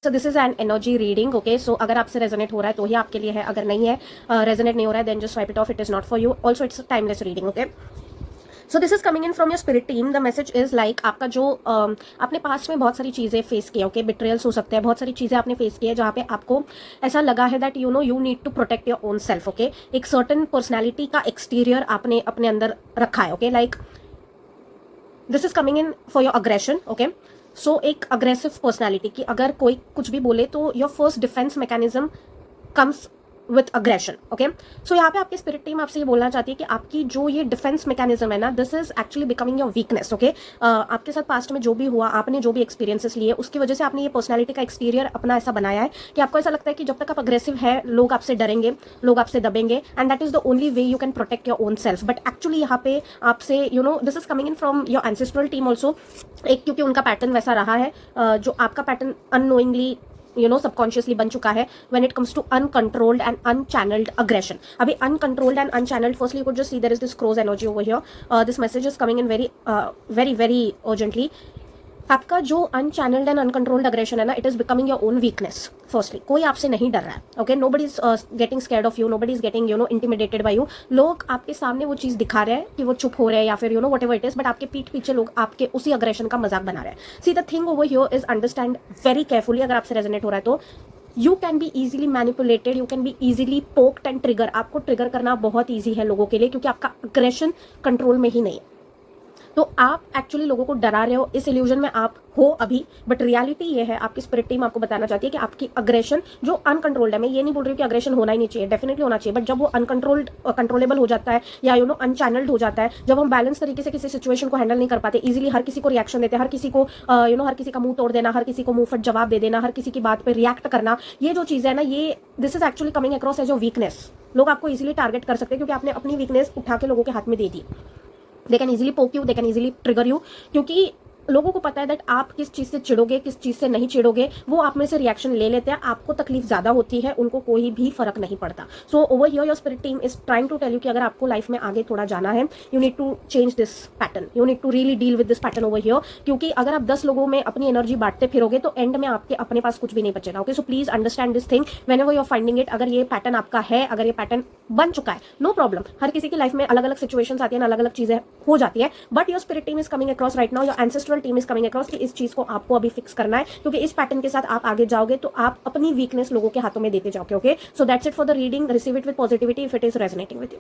So this is an energy reading, okay. So अगर आपसे resonate हो रहा है तो ही आपके लिए है, अगर नहीं है, रेजोनेट नहीं हो रहा है, then just swipe it off, it is not for you. Also it's timeless reading, okay. So this is coming in from your spirit team. The message is like आपका जो आपने पास्ट में बहुत सारी चीज़ें फेस की, ओके, बिट्रेयल्स हो सकते हैं, बहुत सारी चीज़ें आपने फेस की है जहाँ पे आपको ऐसा लगा है that you know you need to protect your own self, okay. एक सर्टन पर्सनैलिटी का एक्सटीरियर आपने अपने अंदर रखा है, okay. Like this is coming in for your aggression, okay. So एक अग्रेसिव पर्सनैलिटी की अगर कोई कुछ भी बोले तो your first defence mechanism comes with aggression, okay. So यहाँ पे आपकी स्पिरिट टीम आपसे ये बोलना चाहती है कि आपकी जो ये डिफेंस मैकेनिज्म है ना, this is actually becoming your weakness, okay. आपके साथ पास्ट में जो भी हुआ, आपने जो भी एक्सपीरियंसेस लिए, उसकी वजह से आपने ये पर्सनैलिटी का एक्सटीरियर अपना ऐसा बनाया है कि आपको ऐसा लगता है कि जब तक आप अग्रेसिव है लोग आपसे डरेंगे, लोग आपसे दबेंगे, and that is the only way you can protect your own self. But actually यहाँ पे आपसे you know this is coming in from your ancestral team also, एक क्योंकि उनका पैटर्न वैसा रहा है, जो आपका pattern unknowingly you know subconsciously बन चुका है when it comes to uncontrolled and unchannelled aggression. अभी uncontrolled and unchannelled, firstly you could just see there is this cross energy over here, this message is coming in very very very urgently. आपका जो अनचैनल्ड and uncontrolled aggression है ना, it is becoming your own weakness. Firstly कोई आपसे नहीं डर रहा है, okay. Nobody is getting scared of you, nobody is getting you know intimidated bye you. लोग आपके सामने वो चीज दिखा रहे हैं कि वो चुप हो रहे हैं या फिर you know whatever it is, but आपके पीठ पीछे लोग आपके उसी अग्रेशन का मजाक बना रहे हैं। See the thing over here is understand very carefully, अगर आपसे रेजोनेट हो रहा है तो you can be easily manipulated, you can be easily poked and trigger. आपको ट्रिगर करना बहुत ईजी है लोगों के लिए, क्योंकि आपका अग्रेशन कंट्रोल में ही नहीं है। तो आप एक्चुअली लोगों को डरा रहे हो, इस इल्यूजन में आप हो अभी, बट रियलिटी ये है, आपकी स्पिरिट टीम आपको बताना चाहती है कि आपकी अग्रेशन जो अनकंट्रोल्ड है, मैं ये नहीं बोल रही हूँ कि अग्रेशन होना ही नहीं चाहिए, डेफिनेटली होना चाहिए, बट जब वो अनकंट्रोल्ड कंट्रोलेबल हो जाता है या यू नो अनचैनल्ड हो जाता है, जब हम बैलेंस तरीके से किसी सिचुएशन को हैंडल नहीं कर पाते, इजीली हर किसी को रिएक्शन देते हैं, हर किसी को यू नो हर किसी का मुंह तोड़ देना, हर किसी को मुंह फट जवाब दे देना, हर किसी की बात पर रिएक्ट करना, ये जो चीज़ है ना, ये this is actually coming across as your weakness. लोग आपको इजीली टारगेट कर सकते हैं क्योंकि आपने अपनी वीकनेस उठा के लोगों के हाथ में दे दी। दे कैन इजीली पोक you, they can easily trigger you, क्योंकि लोगों को पता है दैट आप किस चीज़ से चिड़ोगे, किस चीज़ से नहीं चिड़ोगे, वो आप में से रिएक्शन ले लेते हैं। आपको तकलीफ ज़्यादा होती है, उनको कोई भी फर्क नहीं पड़ता। So over here your spirit team is trying to tell you कि अगर आपको लाइफ में आगे थोड़ा जाना है, you need to change this pattern, you need to really deal with this pattern over here. क्योंकि अगर आप 10 लोगों में अपनी एनर्जी बांटते फिरोगे तो एंड में आपके अपने पास कुछ भी नहीं बचेगा, okay. So please understand this thing whenever you are finding it. अगर ये पैटर्न आपका है, अगर ये पैटर्न बन चुका है, नो प्रॉब्लम। हर किसी की लाइफ में अलग अलग सिचुएशंस आती है, अलग अलग चीजें हो जाती है, but your spirit team is coming across right now, your ancestral team is coming across, इस चीज को आपको अभी फिक्स करना है, क्योंकि इस पैटर्न के साथ आप आगे जाओगे तो आप अपनी वीकनेस लोगों के हाथों में देते जाओगे, okay. So that's it for the reading, receive it with positivity if it is resonating with you.